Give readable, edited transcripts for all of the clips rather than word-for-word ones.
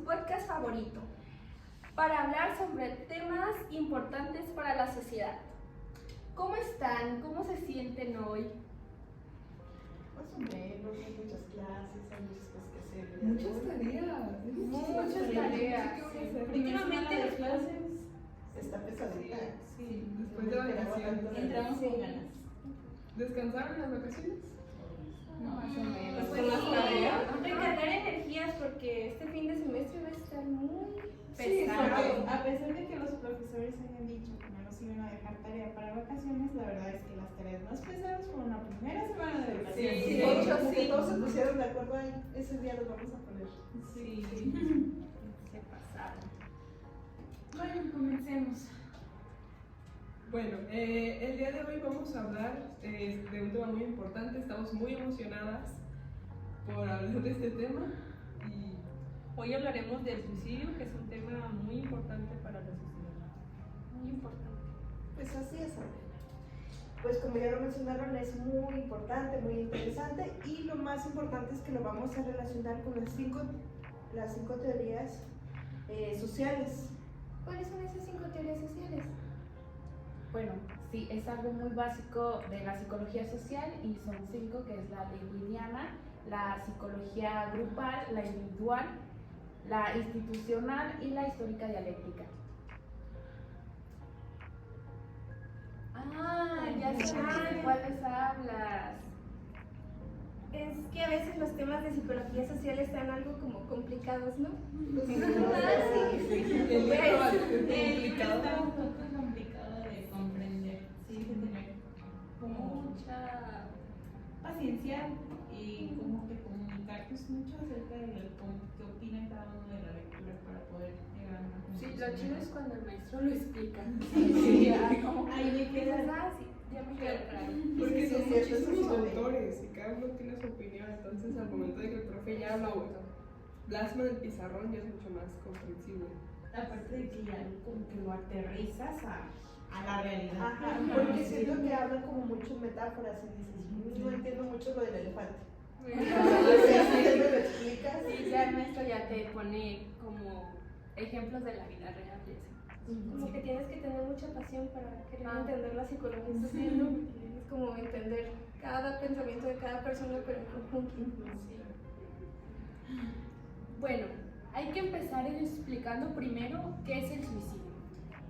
podcast favorito, para hablar sobre temas importantes para la sociedad. ¿Cómo están? ¿Cómo se sienten hoy? Más o menos, hay muchas clases, hay muchas cosas que hacer. Muchas tareas. Muchas tareas. Últimamente las clases. Está pesadita. Sí, después de vacaciones. Entramos con ganas. ¿Descansaron en las vacaciones? No, más o menos. Pues con las tareas. recargar energías porque este fin de semestre va a estar muy Sí, pesado. porque a pesar de que los profesores hayan dicho que no nos iban a dejar tarea para vacaciones, la verdad es que las tareas más pesadas fueron la primera semana de vacaciones. Sí, De hecho, sí. sí, todos se pusieron de acuerdo ahí. Ese día los vamos a poner. Sí. Se pasaron. Bueno, comencemos. Bueno, el día de hoy vamos a hablar de un tema muy importante. Estamos muy emocionadas por hablar de este tema. Y hoy hablaremos del suicidio, que es un tema muy importante para la sociedad. Muy importante. Pues así es, Ana. Pues como ya lo mencionaron, es muy importante, muy interesante y lo más importante es que lo vamos a relacionar con las cinco teorías sociales. ¿Cuáles son esas 5 teorías sociales? Bueno, sí, es algo muy básico de la psicología social y son 5, que es la lewiniana, la psicología grupal, la individual, la institucional y la histórica dialéctica. Ah, ya sé de cuáles hablas. Es que a veces los temas de psicología social están algo como complicados, ¿no? Sí. El libro es Está complicado. un poco complicado de comprender. Sí, hay que tener como Mucha. paciencia y como que comunicar pues mucho acerca de qué opina cada uno de la lectura para poder llegar a una Sí, conclusión. lo chido es cuando el maestro lo explica. Sí. Ya, como Ahí me que queda. dices, ah, sí, ya me quedó claro. Porque Sí, son sí, cierto, eso sí muchísimos lo veo. autores y cada uno tiene su opinión. Entonces, al momento de que el profe ya lo plasma en el pizarrón, ya es mucho más comprensible. Aparte de que ya como que lo aterrizas a la realidad. Ajá, porque siento que hablan como muchas metáforas y dices, no entiendo mucho lo del elefante. Entonces, ya me lo explicas. Sí, ya el maestro ya te pone como ejemplos de la vida real. Y así. Como que tienes que tener mucha pasión para querer entender la psicología social, ¿no? Porque es como entender cada pensamiento de cada persona, pero en conjunto. Bueno, hay que empezar explicando primero qué es el suicidio.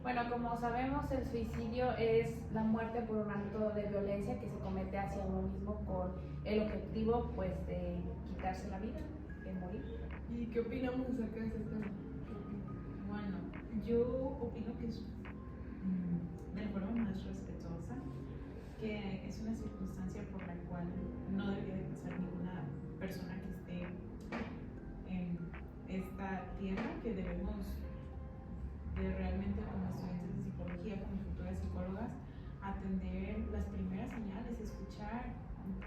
Bueno, como sabemos, el suicidio es la muerte por un acto de violencia que se comete hacia uno mismo con el objetivo, pues, de quitarse la vida, de morir. ¿Y qué opinamos acerca de ese tema? Bueno, yo opino que es de forma más respetuosa, que es una circunstancia por la cual no debería de pasar ninguna persona que esté en esta tierra, que debemos de realmente como estudiantes de psicología, como futuras psicólogas, atender las primeras señales, escuchar,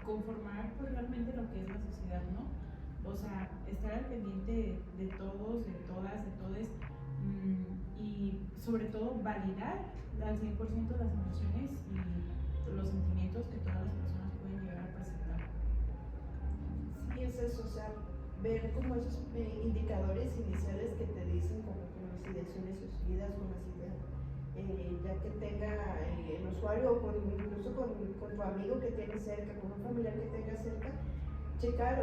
conformar pues realmente lo que es la sociedad, ¿no? O sea, estar al pendiente de todos, de todas, de todes, y sobre todo validar al 100% las emociones y los sentimientos que todas las personas pueden llegar a presentar. Sí, es eso, o sea, ver como esos indicadores iniciales que te dicen como con las ideaciones suicidas, con las ideas, ya que tenga el usuario o incluso con tu amigo que tienes cerca, con un familiar que tenga cerca, checar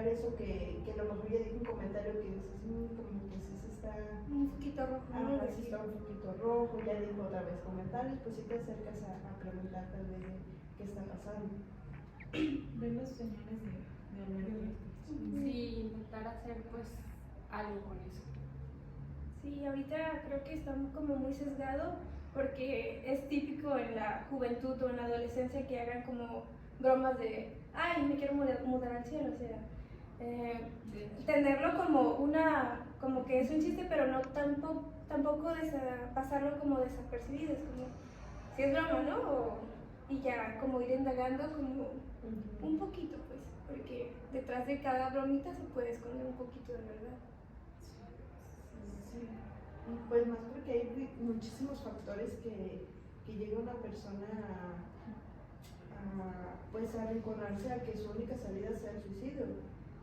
eso que a lo mejor ya dijo un comentario que dices, como que sí se está, Un poquito rojo. ajá, sí está un poquito rojo, ya dijo otra vez comentarios, pues sí te acercas a preguntar tal vez de qué está pasando. Ver los señales de alerta. Sí, intentar hacer pues algo con eso. Sí, ahorita creo que está como muy sesgado porque es típico en la juventud o en la adolescencia que hagan como bromas de, ay, me quiero mudar al cielo, o sea, tenerlo como que es un chiste, pero no tampoco pasarlo como desapercibido, es como, si es broma, ¿no? Y ya como ir indagando como un poquito, pues, porque detrás de cada bromita se puede esconder un poquito de verdad. Sí. Pues más porque hay muchísimos factores que llega una persona pues a arrinconarse a que su única salida sea el suicidio.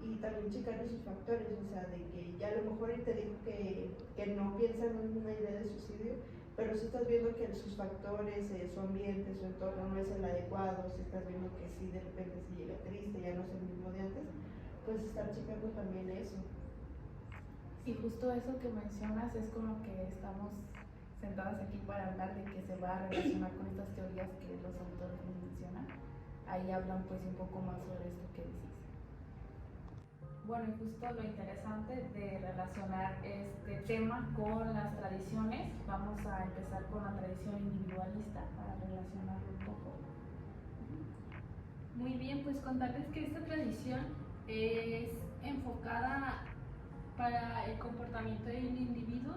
y también checar sus factores, o sea, de que ya a lo mejor él te dijo que no piensa en una idea de suicidio, pero si estás viendo que sus factores, su ambiente, su entorno no es el adecuado, si estás viendo que sí de repente se llega triste, ya no es el mismo de antes, pues estar checando también eso. Y justo eso que mencionas es como que estamos sentadas aquí para hablar de que se va a relacionar con estas teorías que los autores nos mencionan. Ahí hablan pues un poco más sobre esto que decís. Bueno, y justo lo interesante de relacionar este tema con las tradiciones, vamos a empezar con la tradición individualista para relacionarlo un poco. Muy bien, pues contarles que esta tradición es enfocada para el comportamiento del individuo.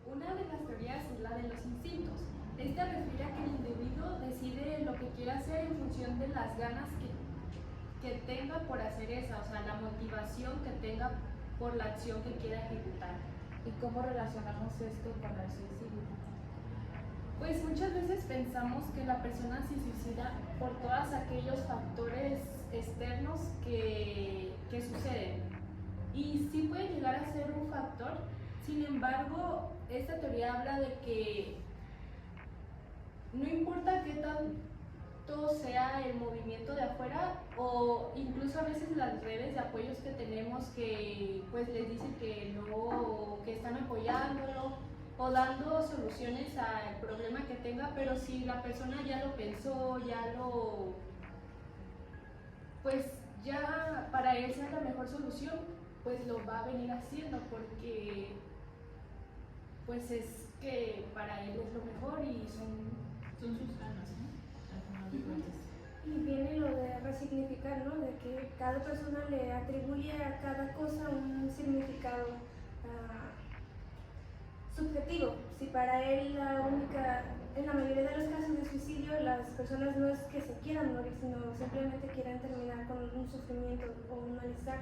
Una de las teorías es la de los instintos. Esta refiere a que el individuo decide lo que quiere hacer en función de las ganas que tenga por hacer esa, o sea, la motivación que tenga por la acción que quiera ejecutar. ¿Y cómo relacionamos esto con el suicidio? Pues muchas veces pensamos que la persona se suicida por todos aquellos factores externos que suceden. Y sí puede llegar a ser un factor, sin embargo, esta teoría habla de que no importa qué tanto sea el movimiento de afuera o incluso a veces las redes de apoyos que tenemos que pues les dicen que no, que están apoyándolo o dando soluciones al problema que tenga, pero si la persona ya lo pensó, pues ya para él sea la mejor solución, pues lo va a venir haciendo porque pues es que para él es lo mejor y son sus ganas, ¿no? Al final de cuentas. Y viene lo de resignificar, ¿no? De que cada persona le atribuye a cada cosa un significado subjetivo. Si para él en la mayoría de los casos de suicidio, las personas no es que se quieran morir, sino simplemente quieren terminar con un sufrimiento o un malestar.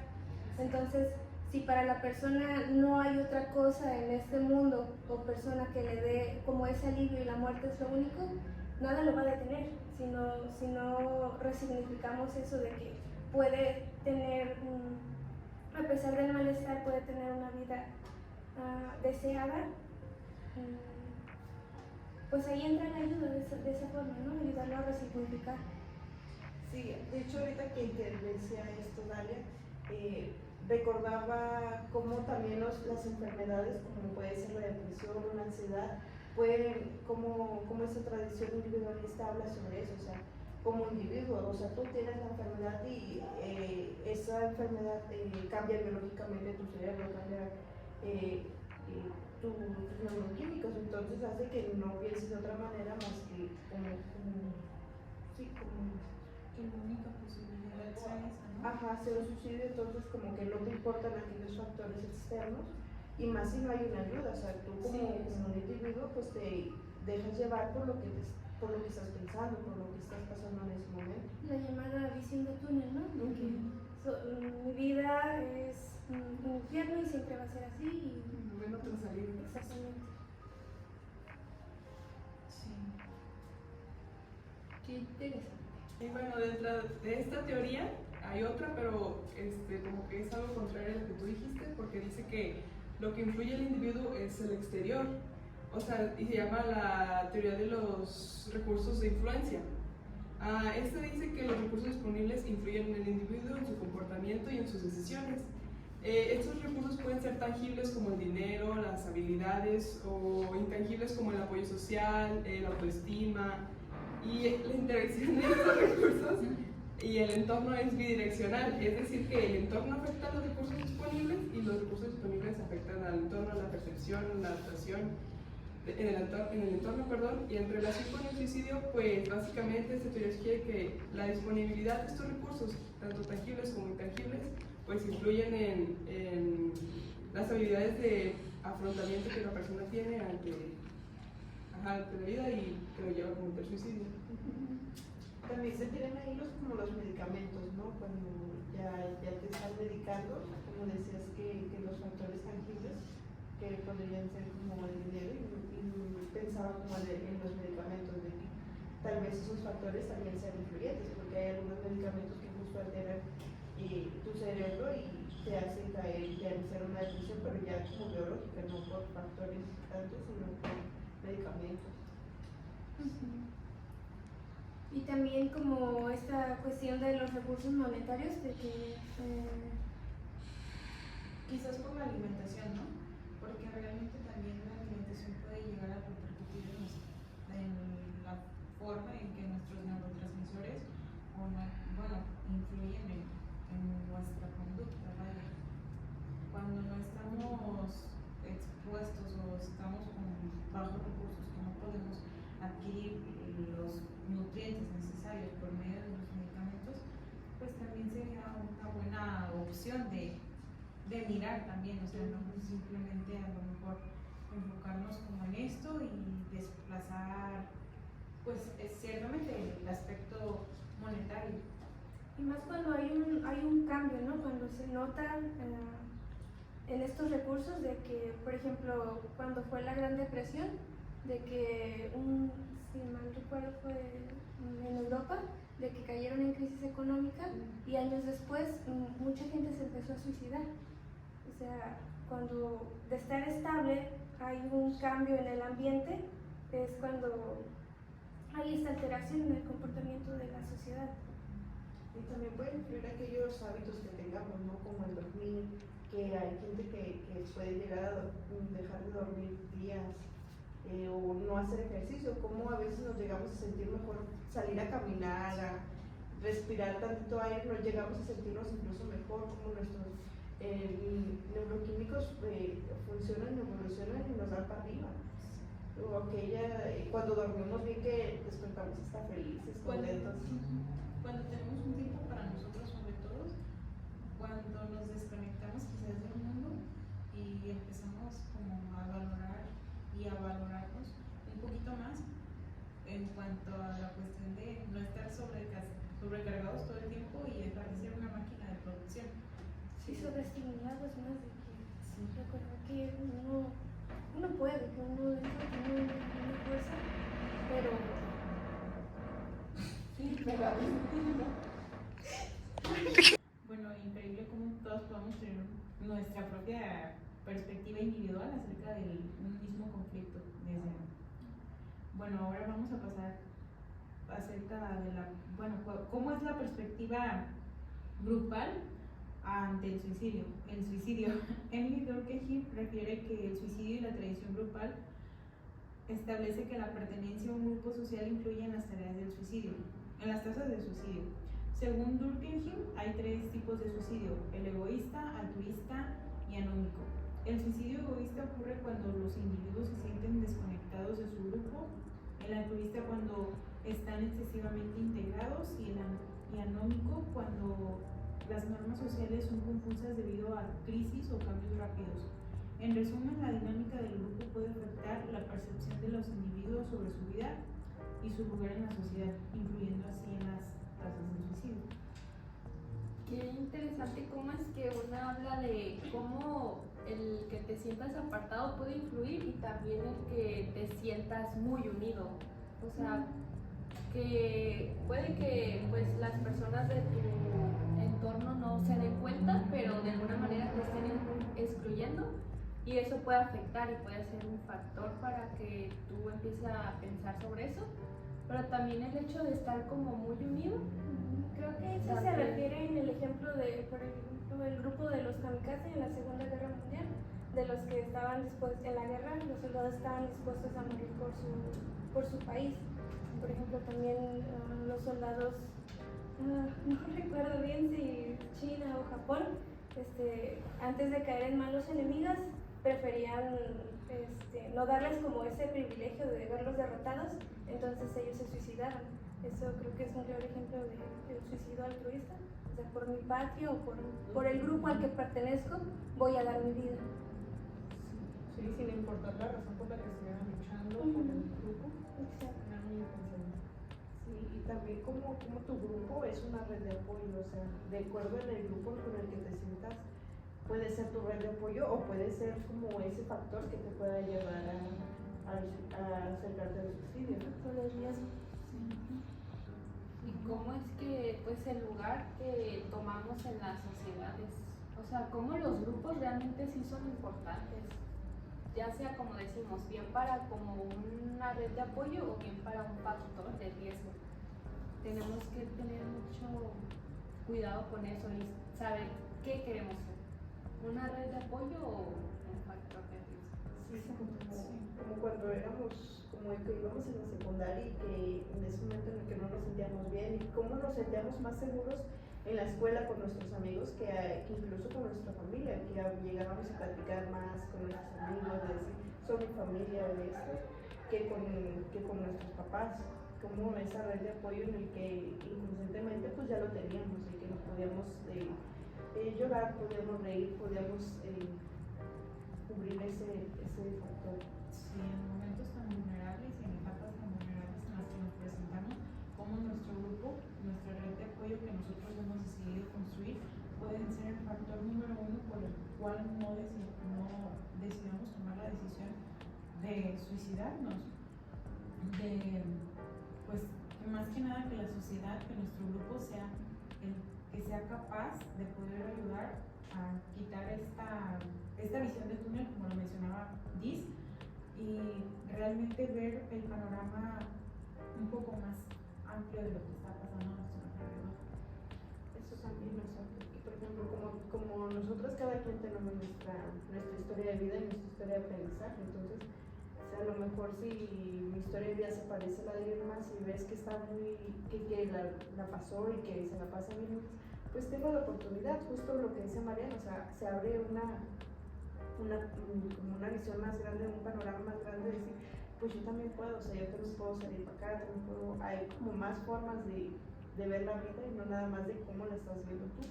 Entonces, si para la persona no hay otra cosa en este mundo o persona que le dé como ese alivio y la muerte es lo único, nada lo va a detener, si no resignificamos eso de que puede tener, a pesar del malestar, puede tener una vida deseada, pues ahí entra la ayuda de esa forma, ¿no? Ayudarlo a resignificar. Sí, de hecho ahorita que decía esto, Dalia, recordaba cómo también las enfermedades, como puede ser la depresión o la ansiedad, pueden, como esta tradición individualista habla sobre eso, o sea, como individuo, o sea, tú tienes la enfermedad y esa enfermedad cambia biológicamente tu cerebro, cambia tus neuroquímicos, entonces hace que no pienses de otra manera más que como Que la única posibilidad sea esa, ¿no? ajá, hacer un suicidio, entonces como que no te importan aquellos factores externos y más si no hay una ayuda, o sea, tú como un individuo pues te dejas llevar por lo que estás pensando, por lo que estás pasando en ese momento. La llamada visión de túnel, ¿no? De que mi vida es un infierno y siempre va a ser así. Y Bueno, otra salida. exactamente. Sí. qué interesante. Y bueno, dentro de esta teoría hay otra, pero como que es algo contrario a lo que tú dijiste, porque dice que lo que influye en el individuo es el exterior. O sea, y se llama la teoría de los recursos de influencia. Esta dice que los recursos disponibles influyen en el individuo, en su comportamiento y en sus decisiones. Estos recursos pueden ser tangibles como el dinero, las habilidades, o intangibles como el apoyo social, la autoestima, y la interacción de estos recursos y el entorno es bidireccional, es decir, que el entorno afecta a los recursos disponibles y los recursos disponibles afectan al entorno, a la percepción, la adaptación en el entorno, y en relación con el suicidio, pues básicamente esta teoría sugiere que la disponibilidad de estos recursos, tanto tangibles como intangibles, pues influyen en las habilidades de afrontamiento que la persona tiene ante la vida y que lo lleva a cometer suicidio. También se tienen ahí como los medicamentos, ¿no? Cuando ya te están medicando, como decías que los factores tangibles que podrían ser como el dinero y pensaba como en los medicamentos, de que tal vez esos factores también sean influyentes, porque hay algunos medicamentos que justo alteran tu cerebro y te hace caer ya en ser una depresión, pero ya como biológica, no por factores tanto, sino por medicamentos. Y también como esta cuestión de los recursos monetarios, de que Quizás por la alimentación, ¿no? Porque realmente también la alimentación puede llegar a repercutir en la forma en que nuestros neurotransmisores influyen en nuestra conducta, vaya. Cuando no estamos expuestos o estamos con bajos recursos, que no podemos adquirir los nutrientes necesarios por medio de los medicamentos, pues también sería una buena opción de mirar también, o sea, no simplemente a lo mejor enfocarnos como en esto y desplazar, pues ciertamente el aspecto monetario. y más cuando hay un cambio, ¿no? Cuando se nota en estos recursos de que, por ejemplo, cuando fue la Gran Depresión, de que si mal recuerdo fue en Europa, de que cayeron en crisis económica y años después mucha gente se empezó a suicidar. O sea, cuando de estar estable hay un cambio en el ambiente, es cuando hay esta alteración en el comportamiento de la sociedad. Y también puede influir aquellos hábitos que tengamos, ¿no? Como el dormir, que hay gente que puede llegar a dejar de dormir días o no hacer ejercicio, como a veces nos llegamos a sentir mejor salir a caminar, a respirar tantito aire, nos llegamos a sentirnos incluso mejor, como nuestros neuroquímicos funcionan, evolucionan y nos dan para arriba. O cuando dormimos bien que despertamos hasta felices, contentos. Cuando tenemos un tiempo para nosotros, sobre todo, cuando nos desconectamos quizás del mundo y empezamos como a valorar y a valorarnos un poquito más en cuanto a la cuestión de no estar sobrecargados todo el tiempo y dejar de ser una máquina de producción. Sí, sobreestimulados más de que recordar que uno puede, que uno dentro tiene una fuerza, pero Bueno, increíble cómo todos podemos tener nuestra propia perspectiva individual acerca de un mismo conflicto. Bueno, ahora vamos a pasar acerca de cómo es la perspectiva grupal ante el suicidio. Emily Durkheim refiere que el suicidio y la tradición grupal establece que la pertenencia a un grupo social influye en las tasas del suicidio. Según Durkheim, hay 3 tipos de suicidio: el egoísta, altruista y anómico. El suicidio egoísta ocurre cuando los individuos se sienten desconectados de su grupo, el altruista cuando están excesivamente integrados y anómico cuando las normas sociales son confusas debido a crisis o cambios rápidos. En resumen, la dinámica del grupo puede afectar la percepción de los individuos sobre su vida y su lugar en la sociedad, influyendo así en las tasas de suicidio. Qué interesante cómo es que uno habla de cómo el que te sientas apartado puede influir y también el que te sientas muy unido. O sea, que puede que pues las personas de tu entorno no se den cuenta, pero de alguna manera te estén excluyendo y eso puede afectar y puede ser un factor para que tú empieces a pensar sobre eso, pero también el hecho de estar como muy unido. creo que eso se refiere en el ejemplo de, por ejemplo, el grupo de los kamikaze en la Segunda Guerra Mundial, de los que estaban dispuestos en la guerra, los soldados estaban dispuestos a morir por su país. Por ejemplo, también los soldados, no recuerdo bien si China o Japón, antes de caer en manos enemigas, preferían no darles como ese privilegio de verlos derrotados, entonces ellos se suicidaron. Eso creo que es un claro ejemplo del suicidio altruista. O sea, por mi patria o por el grupo al que pertenezco, voy a dar mi vida. Sí, sin importar la razón por la que estuvieran luchando por el grupo. Exacto. Era muy intencional. Sí, y también como tu grupo es una red de apoyo, o sea, de acuerdo en el grupo con el que te sientas, puede ser tu red de apoyo o puede ser como ese factor que te pueda llevar a acercarte al suicidio, ¿no? Por el riesgo. y cómo es que pues el lugar que tomamos en las sociedades, o sea, cómo los grupos realmente sí son importantes, ya sea como decimos, bien para como una red de apoyo o bien para un factor de riesgo. Tenemos que tener mucho cuidado con eso y saber qué queremos ser, una red de apoyo o un factor de riesgo. Sí, como cuando éramos, como que íbamos en la secundaria y que en ese momento en el que no nos sentíamos bien y cómo nos sentíamos más seguros en la escuela con nuestros amigos que incluso con nuestra familia, que llegábamos a platicar más con nuestros amigos, de decir, son mi familia, de esto, que con nuestros papás, como esa red de apoyo en el que inconscientemente pues ya lo teníamos y que nos podíamos llorar, podíamos reír, podíamos cubrir ese factor. Sí, en momentos tan vulnerables y en etapas tan vulnerables en las que nos presentamos, como nuestro grupo, nuestra red de apoyo que nosotros hemos decidido construir, pueden ser el factor número uno por el cual no decidamos tomar la decisión de suicidarnos, de, pues, más que nada que la sociedad, que nuestro grupo sea el que sea capaz de poder ayudar a quitar esta visión de túnel, como lo mencionaba Diz, y realmente ver el panorama un poco más amplio de lo que está pasando a nuestro alrededor. Eso también, o sea, porque, por ejemplo, como nosotros cada quien tenemos nuestra historia de vida y nuestra historia de aprendizaje, entonces, o sea, a lo mejor si mi historia de vida se parece a la de alguien más y ves que está que la pasó y que se la pasa bien, pues tengo la oportunidad, justo lo que dice Mariana, o sea, se abre como una visión más grande, un panorama más grande de decir, pues yo también puedo, o sea, yo también puedo salir para acá, también puedo, hay como más formas de ver la vida y no nada más de cómo la estás viendo tú.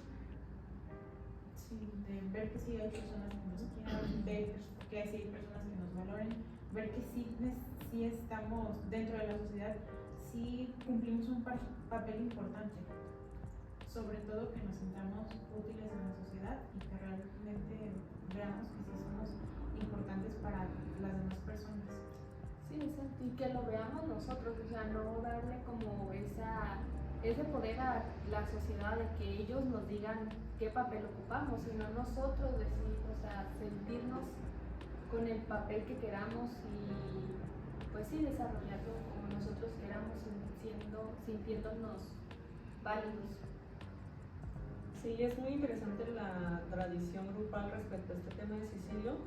Sí, de ver que sí hay personas que nos quieran, ver que sí hay personas que nos valoren, ver que sí estamos dentro de la sociedad, sí cumplimos un papel importante, sobre todo que nos sintamos útiles en la sociedad y que realmente veamos que sí somos importantes para las demás personas. Sí, exacto, y que lo veamos nosotros, o sea, no darle como ese poder a la sociedad de que ellos nos digan qué papel ocupamos, sino nosotros decir, o sea, sentirnos con el papel que queramos y pues sí, desarrollarlo como nosotros queramos, sintiéndonos válidos. Sí, es muy interesante la tradición grupal respecto a este tema de suicidio,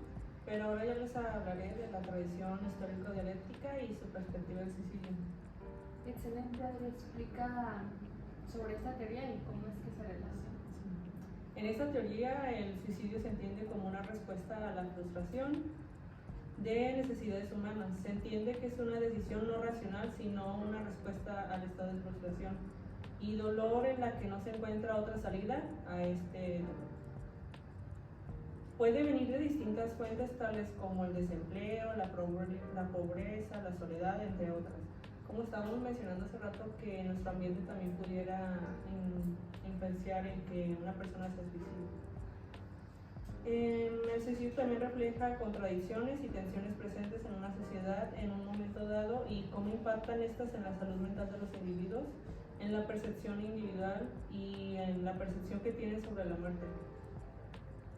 pero ahora ya les hablaré de la tradición histórico-dialéctica y su perspectiva del suicidio. Excelente, Adri, explica sobre esta teoría y cómo es que se relaciona. En esta teoría, el suicidio se entiende como una respuesta a la frustración de necesidades humanas. Se entiende que es una decisión no racional, sino una respuesta al estado de frustración y dolor en la que no se encuentra otra salida a este dolor. Puede venir de distintas fuentes tales como el desempleo, la pobreza, la soledad, entre otras. Como estábamos mencionando hace rato, que nuestro ambiente también pudiera influenciar en que una persona se suicide. El suicidio también refleja contradicciones y tensiones presentes en una sociedad en un momento dado y cómo impactan estas en la salud mental de los individuos, en la percepción individual y en la percepción que tienen sobre la muerte.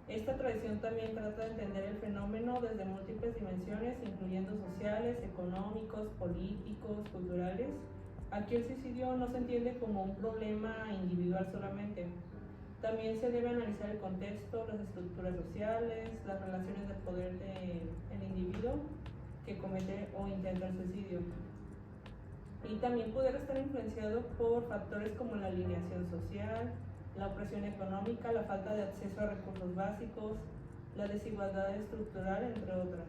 Esta tradición también trata de entender el fenómeno desde múltiples dimensiones, incluyendo sociales, económicos, políticos, culturales. Aquí el suicidio no se entiende como un problema individual solamente. También se debe analizar el contexto, las estructuras sociales, las relaciones de poder del individuo que comete o intenta el suicidio. Y también poder estar influenciado por factores como la alineación social, la opresión económica, la falta de acceso a recursos básicos, la desigualdad estructural, entre otras.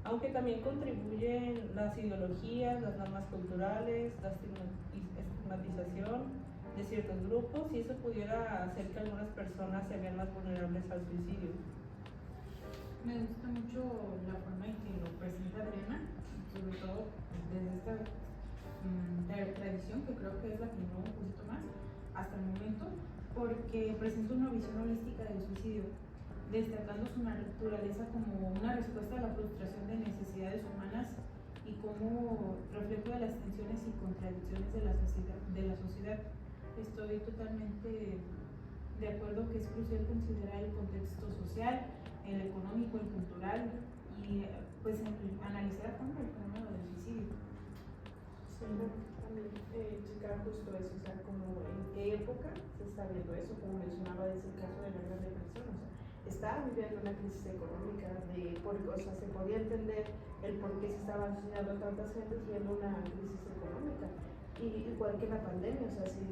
Aunque también contribuyen las ideologías, las normas culturales, la estigmatización de ciertos grupos, y eso pudiera hacer que algunas personas se vean más vulnerables al suicidio. Me gusta mucho la forma en que lo presenta Adriana, sobre todo desde esta tradición, que creo que es la que innovó un poquito más hasta el momento, porque presenta una visión holística del suicidio, destacando su naturaleza como una respuesta a la frustración de necesidades humanas y y como reflejo de las tensiones y contradicciones de la sociedad. Estoy totalmente de acuerdo que es crucial considerar el contexto social, el económico, el cultural y pues analizar a fondo el fenómeno del suicidio. Sí, también checar justo eso, o sea, como en qué época se está viendo eso, como mencionaba desde el caso de la Gran Depresión, o sea, estaban viviendo una crisis económica, o sea, se podía entender el por qué se estaban suicidando tantas gentes viendo una crisis económica, y igual que la pandemia, o sea, si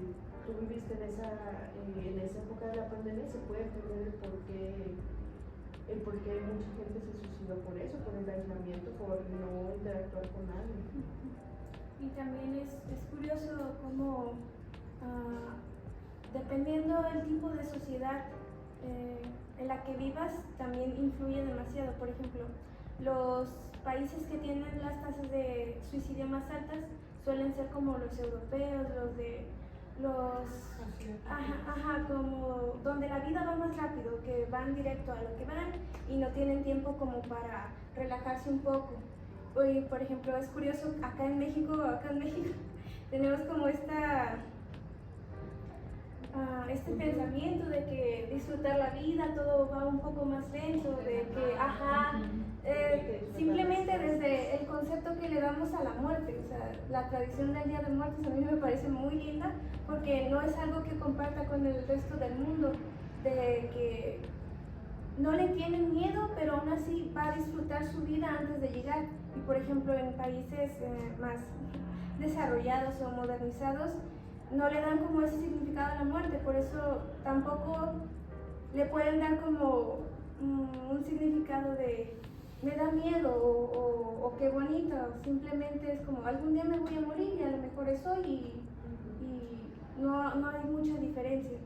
tú viviste en esa época de la pandemia, se puede entender el por qué mucha gente se suicidó por eso, por el aislamiento, por no interactuar con nadie. Y también es curioso cómo, dependiendo del tipo de sociedad en la que vivas, también influye demasiado. Por ejemplo, los países que tienen las tasas de suicidio más altas suelen ser como los europeos, como donde la vida va más rápido, que van directo a lo que van y no tienen tiempo como para relajarse un poco. Hoy, por ejemplo, es curioso, acá en México tenemos como este pensamiento de que disfrutar la vida, todo va un poco más lento, de que, simplemente desde el concepto que le damos a la muerte, o sea, la tradición del Día de Muertos a mí me parece muy linda, porque no es algo que comparta con el resto del mundo, de que no le tienen miedo, pero aún así va a disfrutar su vida antes de llegar. Y por ejemplo, en países más desarrollados o modernizados, no le dan como ese significado a la muerte, por eso tampoco le pueden dar como un significado de me da miedo o qué bonito, simplemente es como algún día me voy a morir y a lo mejor es hoy y no hay mucha diferencia.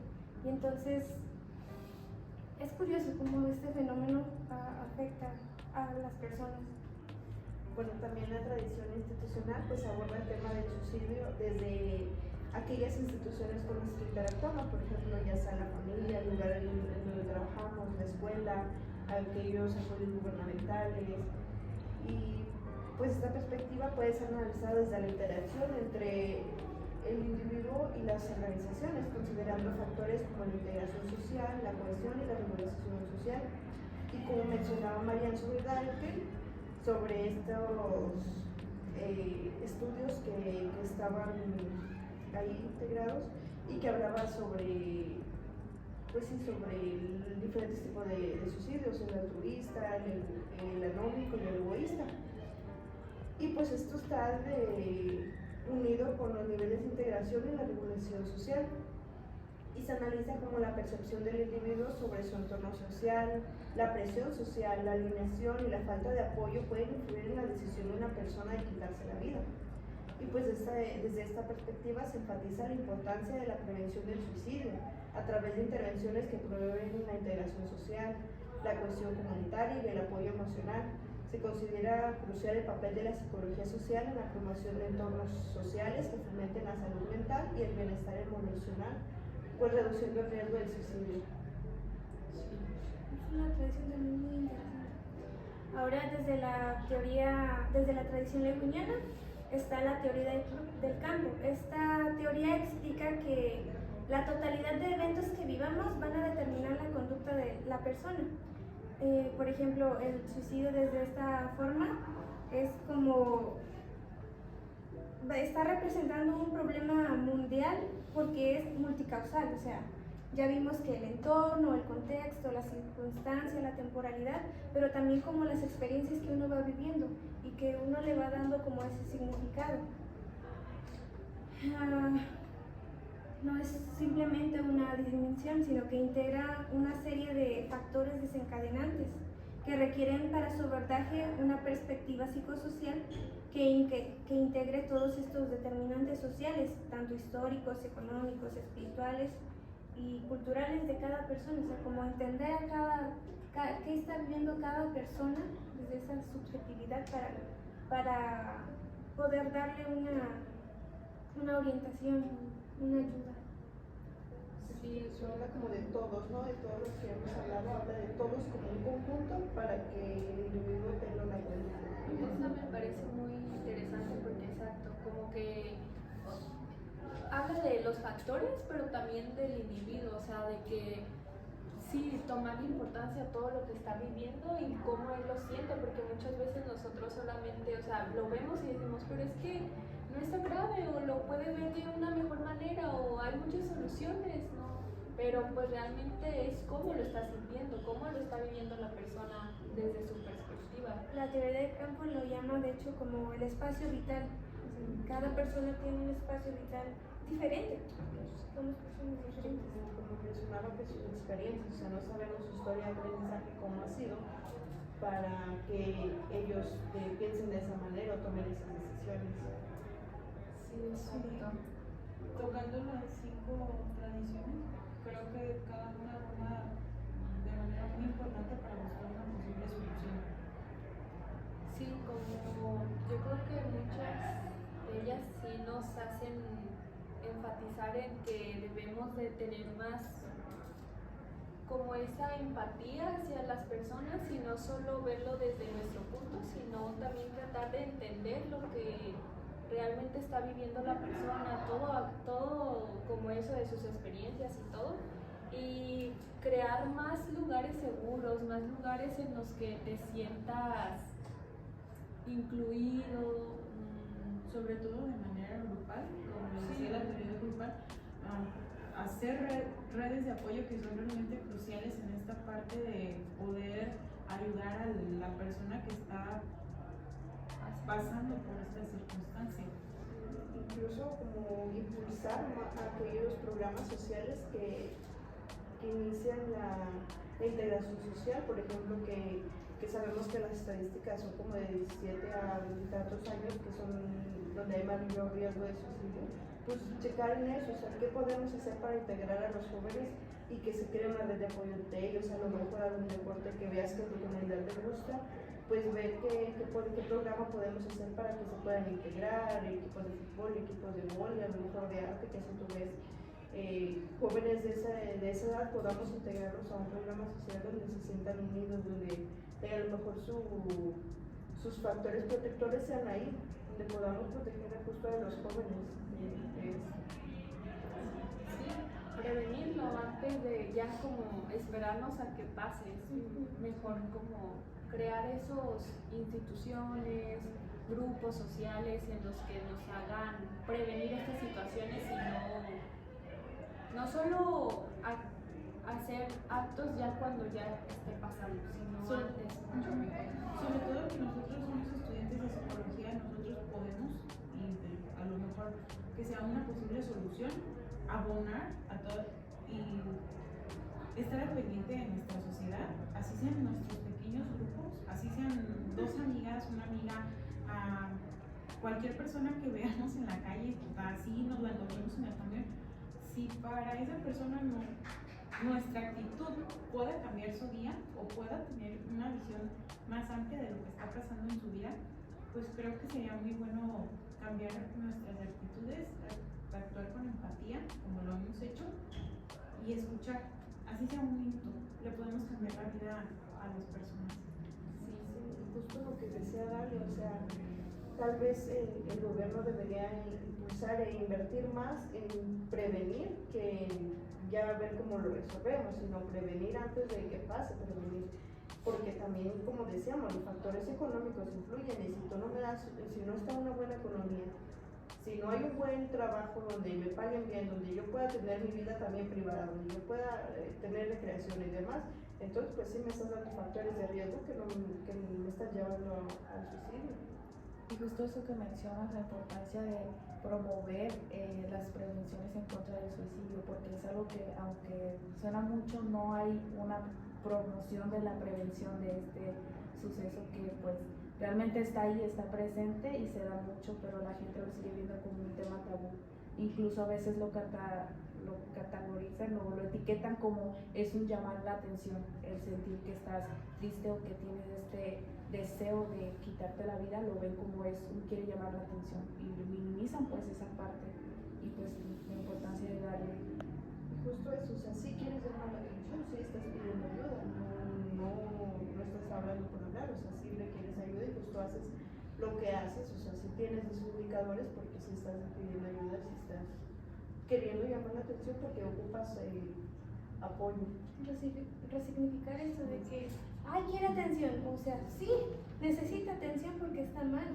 Y entonces es curioso cómo este fenómeno afecta a las personas. Bueno, también la tradición institucional pues aborda el tema del suicidio desde aquellas instituciones con las que interactuamos, por ejemplo, ya sea la familia, el lugar en donde trabajamos, la escuela, aquellos apoyos gubernamentales. Y pues esta perspectiva puede ser analizada desde la interacción entre el individuo y las organizaciones, considerando factores como la integración social, la cohesión y la regularización social. Y como mencionaba Marian Subirdanque, sobre estos estudios que estaban ahí integrados y que hablaba sobre diferentes tipos de suicidios, el altruista, el anómico y el egoísta. Y pues esto está unido con los niveles de integración y la regulación social, y se analiza como la percepción del individuo sobre su entorno social, la presión social, la alienación y la falta de apoyo pueden influir en la decisión de una persona de quitarse la vida. Y pues desde esta perspectiva se enfatiza la importancia de la prevención del suicidio a través de intervenciones que promueven la integración social, la cohesión comunitaria y el apoyo emocional. Se considera crucial el papel de la psicología social en la promoción de entornos sociales que fomenten la salud mental y el bienestar emocional, pues reduciendo el riesgo del suicidio. Es una tradición también muy interesante. Ahora desde la tradición lacaniana está la teoría del campo. Esta teoría explica que la totalidad de eventos que vivamos van a determinar la conducta de la persona. Por ejemplo, el suicidio desde esta forma es como está representando un problema mundial porque es multicausal, o sea, ya vimos que el entorno, el contexto, la circunstancia, la temporalidad, pero también como las experiencias que uno va viviendo y que uno le va dando como ese significado. No es simplemente una dimensión, sino que integra una serie de factores desencadenantes que requieren para su abordaje una perspectiva psicosocial que integre todos estos determinantes sociales, tanto históricos, económicos, espirituales y culturales de cada persona, o sea, como entender a qué está viviendo cada persona desde esa subjetividad para poder darle una orientación, una ayuda. Sí, eso habla como de todos, ¿no? De todos los que hemos hablado, habla de todos como un conjunto para que el individuo tenga una buena vida. Eso me parece muy interesante como que habla de los factores, pero también del individuo, o sea, de que sí, tomarle importancia a todo lo que está viviendo y cómo él lo siente, porque muchas veces nosotros solamente, o sea, lo vemos y decimos, pero es que no está grave, o lo puede ver de una mejor manera, o hay muchas soluciones, ¿no? Pero pues realmente es cómo lo está sintiendo, cómo lo está viviendo la persona desde su perspectiva. La teoría de campo lo llama de hecho como el espacio vital. O sea, cada persona tiene un espacio vital diferente. Somos personas diferentes. Como mencionaba que sus experiencias, o sea, no sabemos su historia de aprendizaje cómo ha sido para que ellos piensen de esa manera o tomen esas decisiones. Sí, exacto. Tocando las 5 tradiciones, creo que cada una forma de manera muy importante para buscar una posible solución. Sí, como yo creo que muchas de ellas sí nos hacen enfatizar en que debemos de tener más como esa empatía hacia las personas y no solo verlo desde nuestro punto, sino también tratar de entender lo que realmente está viviendo la persona, todo como eso de sus experiencias y todo, y crear más lugares seguros, más lugares en los que te sientas incluido, Sobre todo de manera grupal, como lo decía la teoría grupal, hacer redes de apoyo que son realmente cruciales en esta parte de poder ayudar a la persona que está pasando por esta circunstancia. Incluso como impulsar aquellos programas sociales que inician la integración social, por ejemplo, que sabemos que las estadísticas son como de 17 a 20 tantos años, que son donde hay mayor riesgo de suicidio. Pues checar en eso, o sea, qué podemos hacer para integrar a los jóvenes y que se cree una red de apoyo entre ellos, a lo mejor algún deporte que veas que a tu comunidad te gusta, pues ver qué programa podemos hacer para que se puedan integrar, equipos de fútbol, equipos de vóley, a lo mejor de arte, que si tú ves jóvenes de esa edad podamos integrarlos a un programa social donde se sientan unidos, donde a lo mejor sus factores protectores sean ahí, donde podamos proteger justo a los jóvenes. sí, prevenirlo antes de ya como esperarnos a que pase, es mejor como crear esos instituciones, grupos sociales en los que nos hagan prevenir estas situaciones y no solo hacer actos ya cuando ya esté pasando, sino antes, mucho mejor. Sobre todo que nosotros somos estudiantes de psicología, nosotros podemos, y a lo mejor que sea una posible solución, abonar a todo y estar al pendiente de nuestra sociedad, así sean nuestros pequeños grupos, así sean 2 amigas, una amiga, cualquier persona que veamos en la calle, así nos la encontremos en el camión. Si para esa persona nuestra actitud pueda cambiar su día o pueda tener una visión más amplia de lo que está pasando en su vida, pues creo que sería muy bueno cambiar nuestras actitudes, actuar con empatía, como lo hemos hecho, y escuchar, así sea un minuto, le podemos cambiar la vida a las personas. Sí, justo lo que decía Dalia, o sea, tal vez el gobierno debería impulsar e invertir más en prevenir que ya ver cómo lo resolvemos, sino prevenir antes de que pase, prevenir. Porque también, como decíamos, los factores económicos influyen y si no está una buena economía, si no hay un buen trabajo donde me paguen bien, donde yo pueda tener mi vida también privada, donde yo pueda tener recreación y demás, entonces pues sí me estás dando factores de riesgo que me están llevando al suicidio. Y justo eso que mencionas, la importancia de promover las prevenciones en contra del suicidio, porque es algo que, aunque suena mucho, no hay una promoción de la prevención de este suceso que pues realmente está ahí, está presente y se da mucho, pero la gente lo sigue viendo como un tema tabú. Incluso a veces lo categorizan o lo etiquetan como es un llamar la atención, el sentir que estás triste o que tienes este deseo de quitarte la vida, lo ven como quiere llamar la atención y minimizan pues esa parte y pues la importancia de darle. Justo eso, o sea, sí quieres llamar la atención, sí estás pidiendo ayuda, no estás hablando por hablar, o sea, sí le quieres ayuda y justo haces lo que haces, o sea, si tienes esos indicadores, porque si estás pidiendo ayuda, si estás queriendo llamar la atención, porque ocupas apoyo. Resignificar eso de que, ay, quiere atención, o sea, sí, necesita atención porque está mal.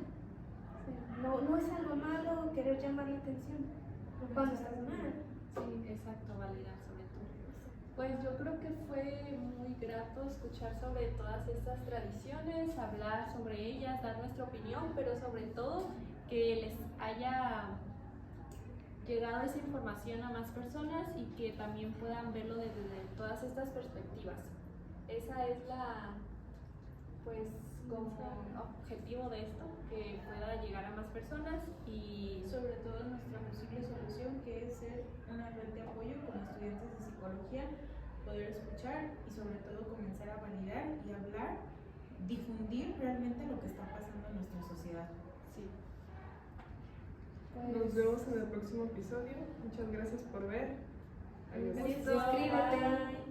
O sea, no es algo malo querer llamar la atención cuando estás mal. Sí, exacto, validar sobre todo. Pues yo creo que fue muy grato escuchar sobre todas estas tradiciones, hablar sobre ellas, dar nuestra opinión, pero sobre todo que les haya llegado esa información a más personas y que también puedan verlo desde todas estas perspectivas. Esa es la, pues, como objetivo de esto, que pueda llegar a más personas y Sobre todo nuestra posible solución, que es ser una red de apoyo como estudiantes de psicología, poder escuchar y sobre todo comenzar a validar y hablar, difundir realmente lo que está pasando en nuestra sociedad. sí. Nos vemos en el próximo episodio. Muchas gracias por ver. Adiós. Suscríbete. Bye.